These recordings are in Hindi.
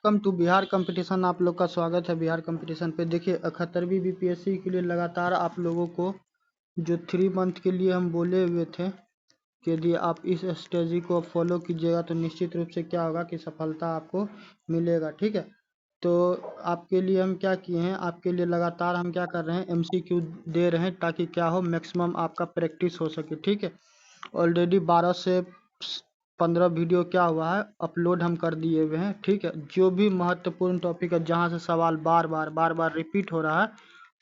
Welcome to Bihar competition. आप लोग का स्वागत है बिहार कंपटीशन पे। देखिए 71वीं बीपीएससी के लिए लगातार आप लोगों को जो 3 मंथ के लिए हम बोले हुए थे कि यदि आप इस स्ट्रेटजी को फॉलो कीजिएगा तो निश्चित रूप से क्या होगा कि सफलता आपको मिलेगा। ठीक है, तो आपके लिए हम क्या किए हैं, आपके लिए लगातार हम क्या कर रहे हैं, एमसीक्यू दे रहे हैं ताकि क्या हो, मैक्सिमम आपका प्रैक्टिस हो सके। ठीक है, ऑलरेडी 12 से 15 वीडियो क्या हुआ है अपलोड हम कर दिए हुए हैं। ठीक है, जो भी महत्वपूर्ण टॉपिक है जहाँ से सवाल बार बार रिपीट हो रहा है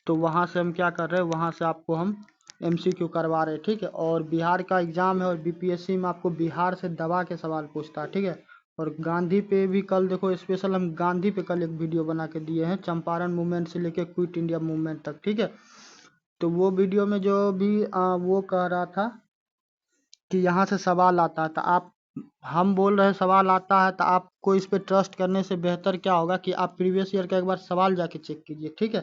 तो वहाँ से हम क्या कर रहे हैं, वहाँ से आपको हम एमसीक्यू करवा रहे हैं। ठीक है, और बिहार का एग्जाम है और बीपीएससी में आपको बिहार से दबा के सवाल पूछता है। ठीक है, और गांधी पे भी कल देखो स्पेशल हम गांधी पे कल एक वीडियो बना के दिए हैं, चंपारण मूवमेंट से लेके क्विट इंडिया मूवमेंट तक। ठीक है, तो वो वीडियो में जो भी वो कह रहा था कि यहाँ से सवाल आता है, तो आप हम बोल रहे हैं सवाल आता है तो आपको इस पे ट्रस्ट करने से बेहतर क्या होगा कि आप प्रीवियस ईयर का एक बार सवाल जाके चेक कीजिए। ठीक है,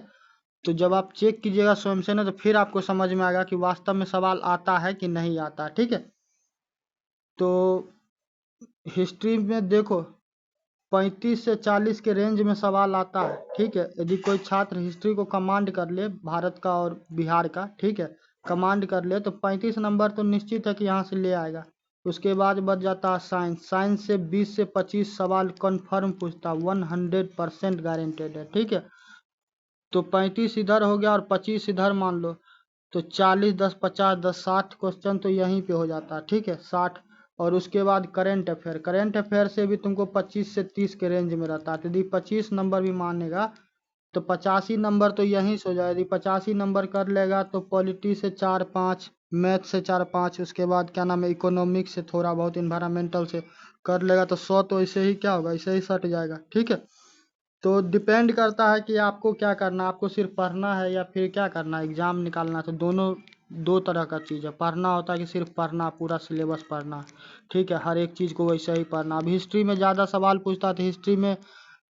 तो जब आप चेक कीजिएगा स्वयं से ना तो फिर आपको समझ में आएगा कि वास्तव में सवाल आता है कि नहीं आता। ठीक है, तो हिस्ट्री में देखो 35 से 40 के रेंज में सवाल आता है। ठीक है, यदि कोई छात्र हिस्ट्री को कमांड कर ले, भारत का और बिहार का, ठीक है, कमांड कर ले तो 35 नंबर तो निश्चित है कि यहाँ से ले आएगा। उसके बाद बच जाता है साइंस। साइंस से 20 से 25 सवाल कन्फर्म पूछता, 100% गारंटेड है। ठीक है, तो 35 इधर हो गया और 25 इधर मान लो, तो 40 10 50 10 60 क्वेश्चन तो यहीं पे हो जाता है। ठीक है, 60। और उसके बाद करंट अफेयर, करंट अफेयर से भी तुमको 25 से 30 के रेंज में रहता है। तो यदि 25 नंबर भी मानेगा तो 85 नंबर तो यहीं से हो जाए। यदि 85 नंबर कर लेगा तो पॉलिटी से 4-5, मैथ से 4-5, उसके बाद क्या नाम है इकोनॉमिक्स से थोड़ा बहुत, इन्वायरमेंटल से कर लेगा तो 100 तो ऐसे ही क्या होगा, ऐसे ही सट जाएगा। ठीक है, तो डिपेंड करता है कि आपको क्या करना है, आपको सिर्फ पढ़ना है या फिर क्या करना है, एग्जाम निकालना है। तो दोनों दो तरह का चीज़ है। पढ़ना होता है कि सिर्फ पढ़ना, पूरा सिलेबस पढ़ना। ठीक है, हर एक चीज़ को वैसे ही पढ़ना। अब हिस्ट्री में ज़्यादा सवाल पूछता है तो हिस्ट्री में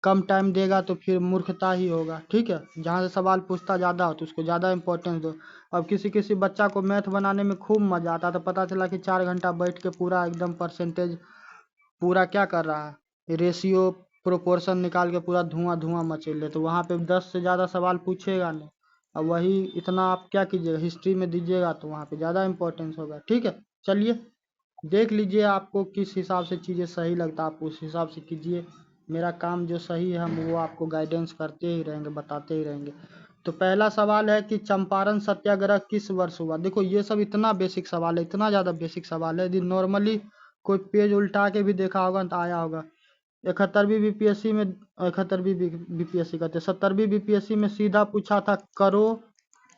कम टाइम देगा तो फिर मूर्खता ही होगा। ठीक है, जहाँ से सवाल पूछता ज़्यादा हो तो उसको ज़्यादा इंपॉर्टेंस दो। अब किसी किसी बच्चा को मैथ बनाने में खूब मज़ा आता है तो पता चला कि 4 घंटा बैठ के पूरा एकदम परसेंटेज पूरा क्या कर रहा है, रेशियो प्रोपोर्शन निकाल के पूरा धुआं धुआं मचेल ले, तो वहाँ पे 10 से ज़्यादा सवाल पूछेगा नहीं। अब वही इतना आप क्या कीजिएगा, हिस्ट्री में दीजिएगा तो वहाँ पे ज़्यादा इंपॉर्टेंस होगा। ठीक है, चलिए देख लीजिए आपको किस हिसाब से चीज़ें सही लगता है, आप उस हिसाब से कीजिए। मेरा काम जो सही है हम वो आपको गाइडेंस करते ही रहेंगे, बताते ही रहेंगे। तो पहला सवाल है कि चंपारण सत्याग्रह किस वर्ष हुआ। देखो ये सब इतना बेसिक सवाल है, इतना ज़्यादा बेसिक सवाल है, यदि नॉर्मली कोई पेज उल्टा के भी देखा होगा तो आया होगा। 71वीं बीपीएससी में, 71वीं बीपीएससी कहते 70वीं बीपीएससी में सीधा पूछा था करो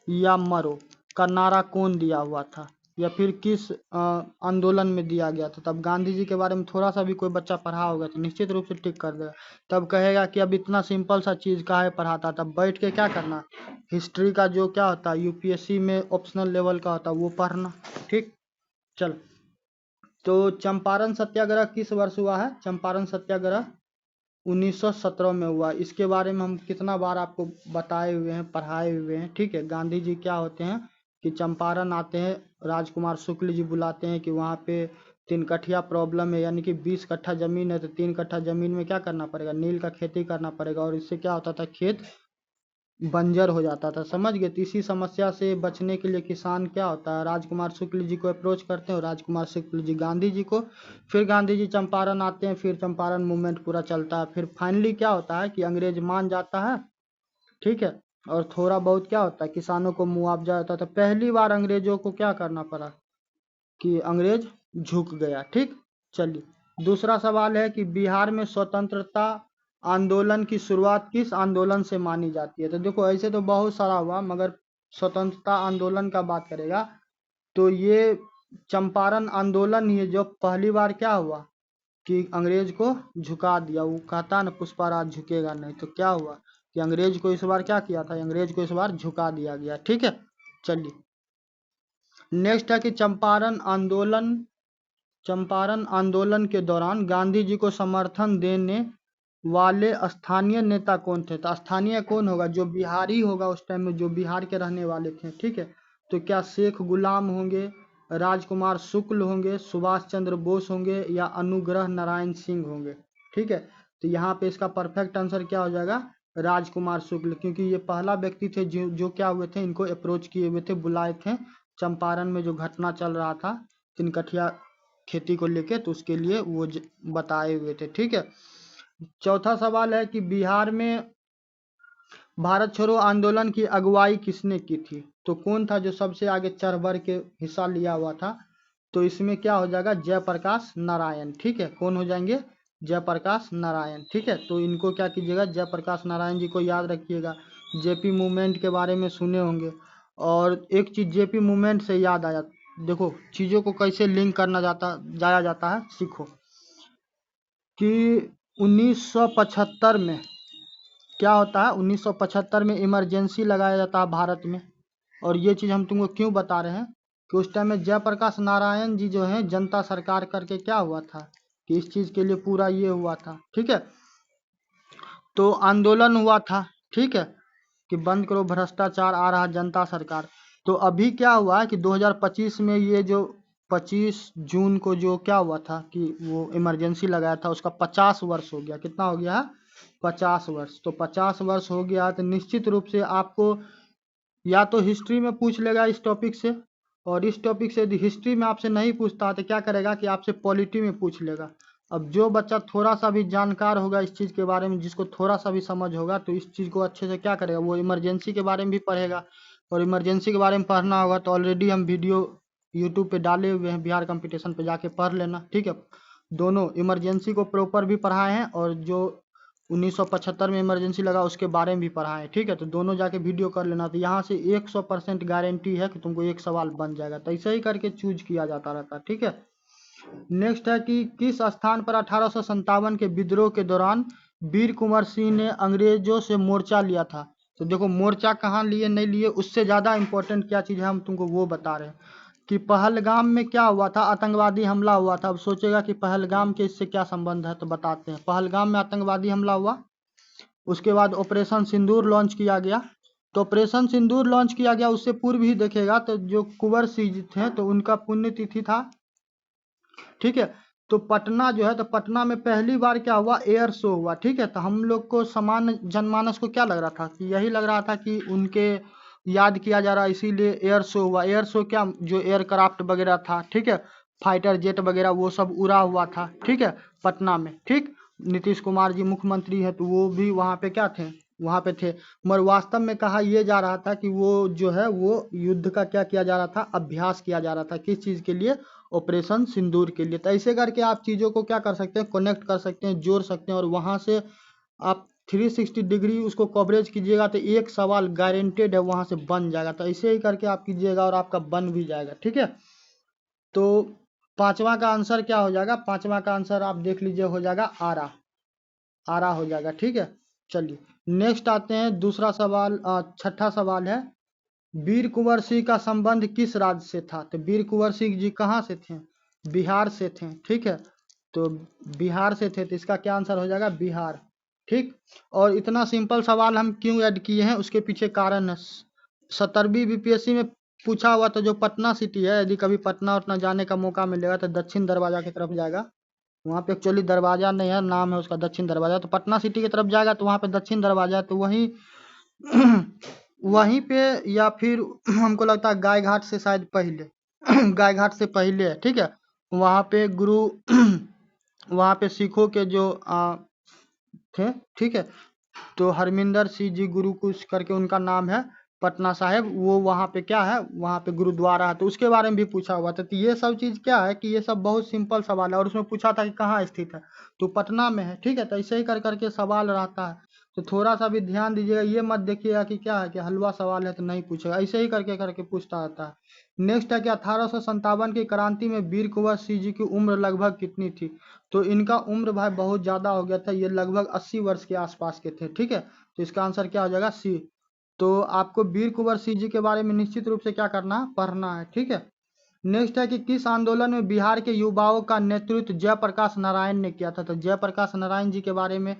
या मरो का नारा कौन दिया हुआ था या फिर किस आंदोलन में दिया गया था। तब गांधी जी के बारे में थोड़ा सा भी कोई बच्चा पढ़ा होगा तो निश्चित रूप से टिक कर देगा। तब कहेगा कि अब इतना सिंपल सा चीज़ काहे पढ़ाता। तब बैठ के क्या करना, हिस्ट्री का जो क्या होता है यूपीएससी में ऑप्शनल लेवल का होता है वो पढ़ना। ठीक, चल, तो चंपारण सत्याग्रह किस वर्ष हुआ है। चंपारण सत्याग्रह 1917 में हुआ। इसके बारे में हम कितना बार आपको बताए हुए हैं, पढ़ाए हुए हैं। ठीक है, गांधी जी क्या होते हैं कि चंपारण आते हैं, राजकुमार शुक्ल जी बुलाते हैं कि वहाँ पे 3 कठिया प्रॉब्लम है, यानी कि 20 कट्ठा जमीन है तो 3 कट्ठा जमीन में क्या करना पड़ेगा, नील का खेती करना पड़ेगा। और इससे क्या होता था, खेत बंजर हो जाता था। समझ गए, तो इसी समस्या से बचने के लिए किसान क्या होता है, राजकुमार शुक्ल जी को अप्रोच करते हैं और राजकुमार शुक्ल जी गांधी जी को। फिर गांधी जी चंपारण आते हैं, फिर चंपारण मूवमेंट पूरा चलता है। फिर फाइनली क्या होता है कि अंग्रेज मान जाता है। ठीक है, और थोड़ा बहुत क्या होता है, किसानों को मुआवजा होता है। तो पहली बार अंग्रेजों को क्या करना पड़ा कि अंग्रेज झुक गया। ठीक, चलिए दूसरा सवाल है कि बिहार में स्वतंत्रता आंदोलन की शुरुआत किस आंदोलन से मानी जाती है। तो देखो ऐसे तो बहुत सारा हुआ, मगर स्वतंत्रता आंदोलन का बात करेगा तो ये चंपारण आंदोलन ही है जो पहली बार क्या हुआ कि अंग्रेज को झुका दिया। वो कहता ना पुष्पराज झुकेगा नहीं, तो क्या हुआ कि अंग्रेज को इस बार क्या किया था, अंग्रेज को इस बार झुका दिया गया। ठीक है, चलिए नेक्स्ट है कि चंपारण आंदोलन के दौरान गांधी जी को समर्थन देने वाले स्थानीय नेता कौन थे। तो स्थानीय कौन होगा, जो बिहारी होगा उस टाइम में, जो बिहार के रहने वाले थे। ठीक है, तो क्या शेख गुलाम होंगे, राजकुमार शुक्ल होंगे, सुभाष चंद्र बोस होंगे या अनुग्रह नारायण सिंह होंगे। ठीक है, तो यहाँ पे इसका परफेक्ट आंसर क्या हो जाएगा, राजकुमार शुक्ल, क्योंकि ये पहला व्यक्ति थे जो क्या हुए थे, इनको अप्रोच किए हुए थे, बुलाए थे चंपारण में जो घटना चल रहा था तिनकठिया खेती को लेके, तो उसके लिए वो बताए हुए थे। ठीक है, चौथा सवाल है कि बिहार में भारत छोड़ो आंदोलन की अगुवाई किसने की थी, तो कौन था जो सबसे आगे चढ़ बढ़ के हिस्सा लिया हुआ था, तो इसमें क्या हो जाएगा, जयप्रकाश नारायण। ठीक है, कौन हो जाएंगे, जयप्रकाश नारायण। ठीक है, तो इनको क्या कीजिएगा, जयप्रकाश नारायण जी को याद रखिएगा। जेपी मूवमेंट के बारे में सुने होंगे। और एक चीज जेपी मूवमेंट से याद आया, देखो चीजों को कैसे लिंक करना जाया जाता है, सीखो कि 1975 में क्या होता है, 1975 में इमरजेंसी लगाया जाता है भारत में। और ये चीज़ हम तुमको क्यों बता रहे हैं कि उस टाइम में जयप्रकाश नारायण जी जो है जनता सरकार करके क्या हुआ था कि इस चीज़ के लिए पूरा ये हुआ था। ठीक है, तो आंदोलन हुआ था। ठीक है, कि बंद करो भ्रष्टाचार, आ रहा जनता सरकार। तो अभी क्या हुआ है कि 2025 में ये जो 25 जून को जो क्या हुआ था कि वो इमरजेंसी लगाया था, उसका 50 वर्ष हो गया। कितना हो गया है, 50 वर्ष। तो 50 वर्ष हो गया तो निश्चित रूप से आपको या तो हिस्ट्री में पूछ लेगा इस टॉपिक से, और इस टॉपिक से यदि हिस्ट्री में आपसे नहीं पूछता तो क्या करेगा कि आपसे पॉलिटी में पूछ लेगा। अब जो बच्चा थोड़ा सा भी जानकार होगा इस चीज़ के बारे में, जिसको थोड़ा सा भी समझ होगा, तो इस चीज़ को अच्छे से क्या करेगा, वो इमरजेंसी के बारे में भी पढ़ेगा। और इमरजेंसी के बारे में पढ़ना होगा तो ऑलरेडी हम वीडियो यूट्यूब पे डाले हुए हैं, बिहार कंपटीशन पे जाके पढ़ लेना। ठीक है, दोनों इमरजेंसी को प्रॉपर भी पढ़ाए हैं और जो 1975 में इमरजेंसी लगा उसके बारे में भी पढ़ाएं। ठीक है, तो दोनों जाके वीडियो कर लेना। तो यहाँ से 100% गारंटी है कि तुमको एक सवाल बन जाएगा। तो ऐसे ही करके चूज किया जाता रहता है। ठीक है, नेक्स्ट है कि किस स्थान पर 1857 के विद्रोह के दौरान वीर कुंवर सिंह ने अंग्रेजों से मोर्चा लिया था। तो देखो मोर्चा कहाँ लिए नहीं लिए, उससे ज़्यादा इंपॉर्टेंट क्या चीज़ है हम तुमको वो बता रहे हैं कि पहलगाम में क्या हुआ था, आतंकवादी हमला हुआ था। अब सोचेगा कि पहलगाम के इससे क्या संबंध है, तो बताते हैं। पहलगाम में आतंकवादी हमला हुआ, उसके बाद ऑपरेशन सिंदूर लॉन्च किया गया। तो ऑपरेशन सिंदूर लॉन्च किया गया, उससे पूर्व ही देखेगा तो जो कुंवर सिंह थे तो उनका पुण्यतिथि था। ठीक है, तो पटना जो है, तो पटना में पहली बार क्या हुआ, एयर शो हुआ। ठीक है, तो हम लोग को सामान्य जनमानस को क्या लग रहा था कि यही लग रहा था कि उनके याद किया जा रहा है, इसीलिए एयर शो हुआ। एयर शो क्या, जो एयरक्राफ्ट वगैरह था, ठीक है, फाइटर जेट वगैरह वो सब उड़ा हुआ था। ठीक है, पटना में। ठीक, नीतीश कुमार जी मुख्यमंत्री है तो वो भी वहाँ पे क्या थे, वहाँ पे थे। मगर वास्तव में कहा यह जा रहा था कि वो जो है वो युद्ध का क्या किया जा रहा था, अभ्यास किया जा रहा था। किस चीज़ के लिए, ऑपरेशन सिंदूर के लिए। तो ऐसे करके आप चीज़ों को क्या कर सकते हैं, कनेक्ट कर सकते हैं, जोड़ सकते हैं, और वहाँ से आप 360 डिग्री उसको कवरेज कीजिएगा तो एक सवाल गारंटेड है वहाँ से बन जाएगा। तो ऐसे ही करके आप कीजिएगा और आपका बन भी जाएगा। ठीक है, तो पांचवा का आंसर क्या हो जाएगा, पांचवा का आंसर आप देख लीजिए, हो जाएगा आरा। आरा हो जाएगा। ठीक है, चलिए नेक्स्ट आते हैं दूसरा सवाल। छठा सवाल है, वीर कुंवर सिंह का संबंध किस राज्य से था। तो वीर कुंवर सिंह जी कहाँ से थे, बिहार से थे। ठीक है, तो बिहार से थे, तो इसका क्या आंसर हो जाएगा, बिहार। ठीक, और इतना सिंपल सवाल हम क्यों ऐड किए हैं उसके पीछे कारण है। 17वीं बीपीएससी में पूछा हुआ तो जो पटना सिटी है, यदि कभी पटना उतना जाने का मौका मिलेगा तो दक्षिण दरवाजा की तरफ जाएगा। वहाँ पे एक्चुअली दरवाजा नहीं है, नाम है उसका दक्षिण दरवाजा। तो पटना सिटी की तरफ जाएगा तो वहाँ पे दक्षिण दरवाजा है, तो वहीं वहीं पे, या फिर हमको लगता है गाय घाट से शायद पहले गाय घाट से पहले है। ठीक है, वहाँ पे गुरु वहाँ पे सिखों के जो थे। ठीक है, तो हरमिंदर सिंह जी गुरु कुछ करके उनका नाम है, पटना साहिब, वो वहाँ पे क्या है, वहाँ पे गुरुद्वारा है, तो उसके बारे में भी पूछा हुआ था। तो ये सब चीज़ क्या है कि ये सब बहुत सिंपल सवाल है, और उसमें पूछा था कि कहाँ स्थित है, तो पटना में है। ठीक है, तो ऐसे ही कर करके सवाल रहता है, तो थोड़ा सा भी ध्यान दीजिएगा। ये मत देखिएगा कि क्या है कि हलवा सवाल है तो नहीं पूछेगा, ऐसे ही करके करके पूछता रहता है। नेक्स्ट है कि 1857 की क्रांति में वीर कुंवर सिंह जी की उम्र लगभग कितनी थी। तो इनका उम्र भाई बहुत ज़्यादा हो गया था, ये लगभग 80 वर्ष के आसपास के थे। ठीक है, तो इसका आंसर क्या हो जाएगा, सी। तो आपको वीर कुंवर सिंह जी के बारे में निश्चित रूप से क्या करना है, पढ़ना है। ठीक है, नेक्स्ट है कि किस आंदोलन में बिहार के युवाओं का नेतृत्व जयप्रकाश नारायण ने किया था। तो जयप्रकाश नारायण जी के बारे में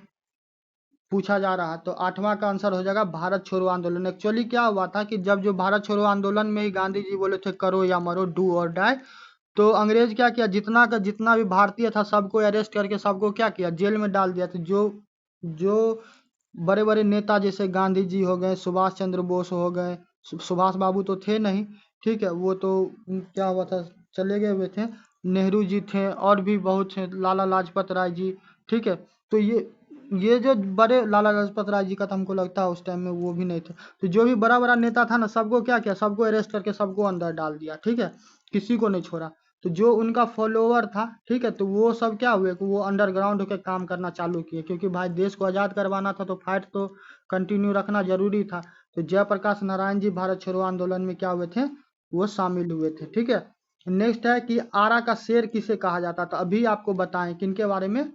पूछा जा रहा है, तो आठवां का आंसर हो जाएगा भारत छोड़ो आंदोलन। एक्चुअली क्या हुआ था कि जब जो भारत छोड़ो आंदोलन में ही गांधी जी बोले थे करो या मरो, डू और डाई, तो अंग्रेज क्या किया, जितना का जितना भी भारतीय था सबको अरेस्ट करके सबको क्या किया, जेल में डाल दिया। तो जो बड़े बड़े नेता जैसे गांधी जी हो गए, सुभाष चंद्र बोस हो गए, सुभाष बाबू तो थे नहीं, ठीक है, वो तो क्या हुआ था, चले गए हुए थे। नेहरू जी थे और भी बहुत थे, लाला लाजपत राय जी, ठीक है। तो ये जो बड़े, लाला लाजपत राय जी का तो हमको लगता है उस टाइम में वो भी नहीं थे। तो जो भी बड़ा बड़ा नेता था ना, सबको क्या किया, सबको अरेस्ट करके सबको अंदर डाल दिया, ठीक है, किसी को नहीं छोड़ा। तो जो उनका फॉलोवर था, ठीक है, तो वो सब क्या हुए कि वो अंडरग्राउंड होकर काम करना चालू किए, क्योंकि भाई देश को आज़ाद करवाना था तो फाइट तो कंटिन्यू रखना जरूरी था। तो जयप्रकाश नारायण जी भारत छोड़ो आंदोलन में क्या हुए थे, वो शामिल हुए थे, ठीक है। नेक्स्ट है कि आरा का शेर किसे कहा जाता था, अभी आपको बताएं किनके बारे में,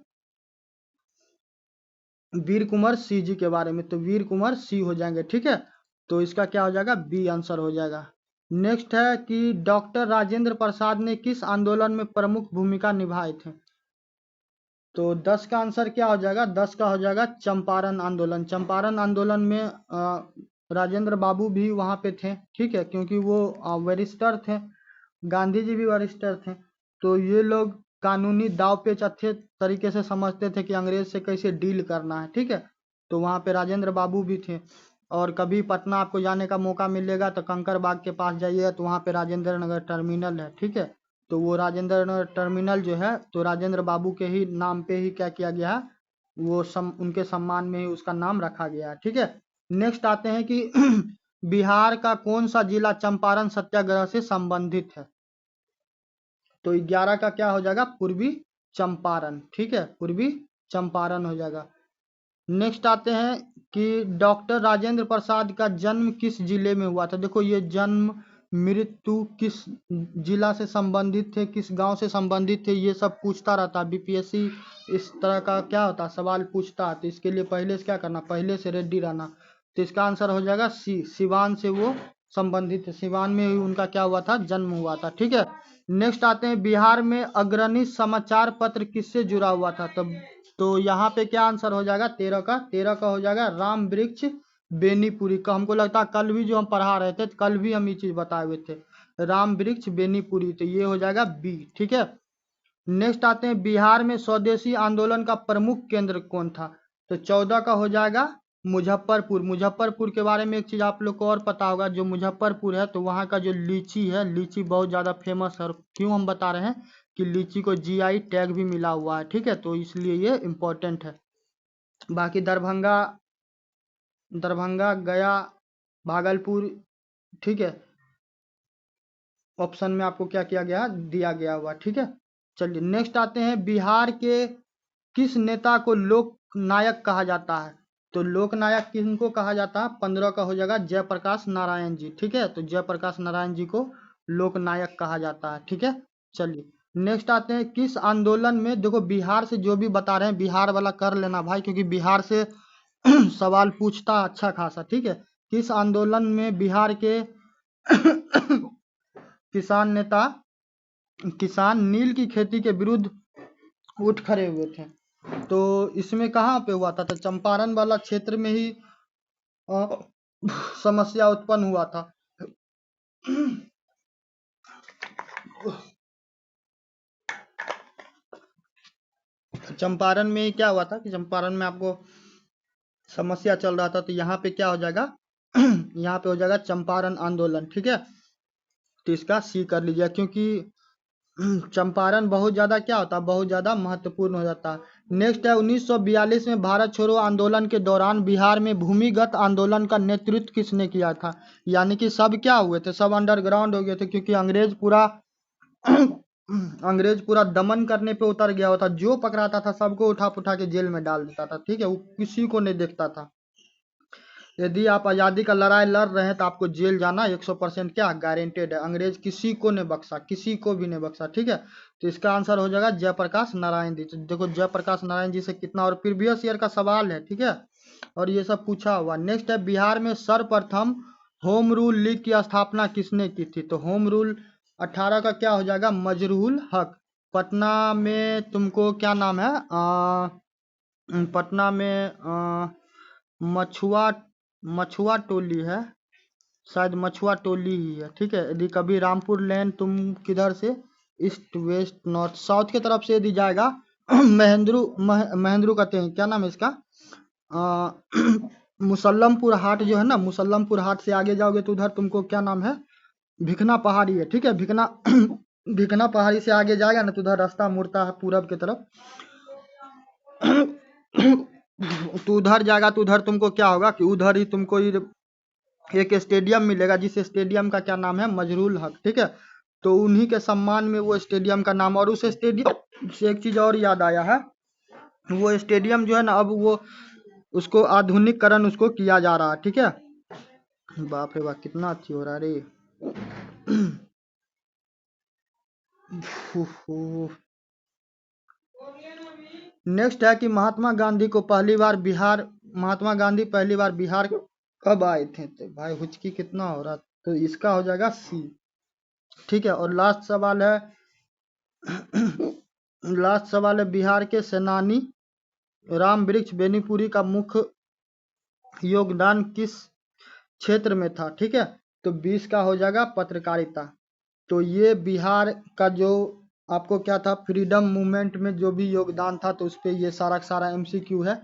वीर कुंवर सिंह जी के बारे में। तो वीर कुंवर सिंह हो जाएंगे, ठीक है। तो इसका क्या हो जाएगा, बी आंसर हो जाएगा। नेक्स्ट है कि डॉक्टर राजेंद्र प्रसाद ने किस आंदोलन में प्रमुख भूमिका निभाए थे। तो 10 का आंसर क्या हो जाएगा, 10 का हो जाएगा चंपारण आंदोलन। चंपारण आंदोलन में राजेंद्र बाबू भी वहां पे थे, ठीक है, क्योंकि वो वरिष्ठर थे, गांधी जी भी वरिष्ठर थे। तो ये लोग कानूनी दाव पेच अच्छे तरीके से समझते थे कि अंग्रेज से कैसे डील करना है, ठीक है। तो वहाँ पे राजेंद्र बाबू भी थे। और कभी पटना आपको जाने का मौका मिलेगा तो कंकर बाग के पास जाइएगा, तो वहाँ पे राजेंद्र नगर टर्मिनल है, ठीक है। तो वो राजेंद्र नगर टर्मिनल जो है, तो राजेंद्र बाबू के ही नाम पे ही क्या किया गया है, वो उनके सम्मान में ही उसका नाम रखा गया है, ठीक है। नेक्स्ट आते हैं कि बिहार का कौन सा जिला चंपारण सत्याग्रह से संबंधित है। तो 11 का क्या हो जाएगा, पूर्वी चंपारण, ठीक है, पूर्वी चंपारण हो जाएगा। नेक्स्ट आते हैं कि डॉक्टर राजेंद्र प्रसाद का जन्म किस जिले में हुआ था। देखो ये जन्म मृत्यु किस जिला से संबंधित थे, किस गांव से संबंधित थे, ये सब पूछता रहता बीपीएससी। इस तरह का क्या होता सवाल पूछता है, तो इसके लिए पहले से क्या करना, पहले से रेडी रहना। तो इसका आंसर हो जाएगा सी, सिवान से वो संबंधित है, सिवान में ही उनका क्या हुआ था, जन्म हुआ था, ठीक है। नेक्स्ट आते हैं बिहार में अग्रणी समाचार पत्र किससे जुड़ा हुआ था। तब तो यहाँ पे क्या आंसर हो जाएगा, 13 का हो जाएगा राम वृक्ष बेनीपुरी का। हमको लगता है कल भी जो हम पढ़ा रहे थे, कल भी हम ये चीज बताए हुए थे, राम वृक्ष बेनीपुरी, तो ये हो जाएगा बी, ठीक है। नेक्स्ट आते हैं बिहार में स्वदेशी आंदोलन का प्रमुख केंद्र कौन था। तो 14 का हो जाएगा मुजफ्फरपुर। मुजफ्फरपुर के बारे में एक चीज आप लोग को और पता होगा, जो मुजफ्फरपुर है तो वहाँ का जो लीची है, लीची बहुत ज्यादा फेमस है। और क्यों हम बता रहे हैं कि लीची को जीआई टैग भी मिला हुआ है, ठीक है, तो इसलिए ये इम्पोर्टेंट है। बाकी दरभंगा, गया, भागलपुर, ठीक है, ऑप्शन में आपको क्या किया गया, दिया गया हुआ, ठीक है। चलिए नेक्स्ट आते हैं बिहार के किस नेता को लोक नायक कहा जाता है। तो लोक नायक किनको कहा जाता है, 15 का हो जाएगा जयप्रकाश नारायण जी, ठीक है। तो जयप्रकाश नारायण जी को लोक नायक कहा जाता है, ठीक है। चलिए नेक्स्ट आते हैं किस आंदोलन में, देखो बिहार से जो भी बता रहे हैं बिहार वाला कर लेना भाई, क्योंकि बिहार से सवाल पूछता अच्छा खासा, ठीक है। किस आंदोलन में बिहार के किसान नेता, किसान नील की खेती के विरुद्ध उठ खड़े हुए थे। तो इसमें कहाँ पे हुआ था, तो चंपारण वाला क्षेत्र में ही अ, समस्या उत्पन्न हुआ था। चंपारण में क्या हुआ था कि चंपारण में आपको समस्या चल रहा था, तो यहाँ पे क्या हो जाएगा यहाँ पे हो जाएगा चंपारण आंदोलन, ठीक है। तो इसका सी कर लीजिए, क्योंकि चंपारण बहुत ज्यादा क्या होता है, बहुत ज्यादा महत्वपूर्ण हो जाता है। नेक्स्ट है 1942 में भारत छोड़ो आंदोलन के दौरान बिहार में भूमिगत आंदोलन का नेतृत्व किसने किया था। यानी कि सब क्या हुए थे, सब अंडरग्राउंड हो गए थे, क्योंकि अंग्रेज पूरा दमन करने पे उतर गया होता, जो पकड़ाता था सबको उठा उठा के जेल में डाल देता था, ठीक है, वो किसी को नहीं देखता था। यदि आप आज़ादी का लड़ाई लड़ रहे हैं तो आपको जेल जाना 100% क्या गारंटेड है। अंग्रेज किसी को नहीं बख्शा, किसी को भी नहीं बख्शा, ठीक है। तो इसका आंसर हो जाएगा जयप्रकाश नारायण जी। तो देखो जयप्रकाश नारायण जी से कितना, और प्रीवियस ईयर का सवाल है, ठीक है, और ये सब पूछा हुआ। नेक्स्ट है बिहार में सर्वप्रथम होम रूल लीग की स्थापना किसने की थी। तो होम रूल 18 का क्या हो जाएगा, मजरूल हक। पटना में तुमको क्या नाम है, पटना में मछुआ मछुआ टोली है, शायद मछुआ टोली ही है, ठीक है। यदि कभी रामपुर लैन तुम किधर से ईस्ट वेस्ट नॉर्थ साउथ की तरफ से यदि जाएगा महेंद्रू कहते हैं, क्या नाम है इसका, मुसल्लमपुर हाट जो है ना, मुसल्लमपुर हाट से आगे जाओगे तो उधर तुमको क्या नाम है, भिकना पहाड़ी है, ठीक है। भिकना भिकना पहाड़ी से आगे जाएगा ना तो उधर रास्ता मुड़ता है पूरब की तरफ। तो उधर जाएगा तो उधर तुमको क्या होगा कि उधर ही तुमको एक स्टेडियम मिलेगा, जिस स्टेडियम का क्या नाम है, मजरूल हक, ठीक है। तो उन्हीं के सम्मान में वो स्टेडियम का नाम, और उस स्टेडियम से एक चीज और याद आया है, वो स्टेडियम जो है ना अब वो उसको आधुनिकीकरण उसको किया जा रहा है, ठीक है। बाप रे बाप कितना अच्छी हो रहा है रे। नेक्स्ट है कि महात्मा गांधी पहली बार बिहार कब आए थे, तो भाई हुचकी कितना हो रहा, तो इसका हो जाएगा सी, ठीक है। और लास्ट सवाल है बिहार के सेनानी राम वृक्ष बेनीपुरी का मुख्य योगदान किस क्षेत्र में था, ठीक है। तो 20 का हो जाएगा पत्रकारिता। तो ये बिहार का जो आपको क्या था, फ्रीडम मूवमेंट में जो भी योगदान था, तो उस पर ये सारा MCQ है।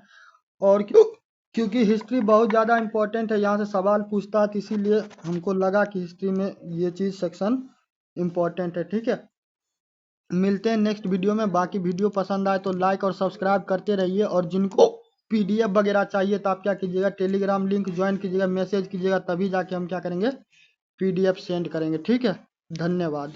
और क्योंकि हिस्ट्री बहुत ज़्यादा इम्पोर्टेंट है, यहाँ से सवाल पूछता है, तो इसीलिए हमको लगा कि हिस्ट्री में ये चीज़ सेक्शन इम्पोर्टेंट है, ठीक है। मिलते हैं नेक्स्ट वीडियो में। बाकी वीडियो पसंद आए तो लाइक और सब्सक्राइब करते रहिए, और जिनको PDF वगैरह चाहिए तो आप क्या कीजिएगा, टेलीग्राम लिंक ज्वाइन कीजिएगा, मैसेज कीजिएगा, तभी जाके हम क्या करेंगे, PDF सेंड करेंगे, ठीक है। धन्यवाद।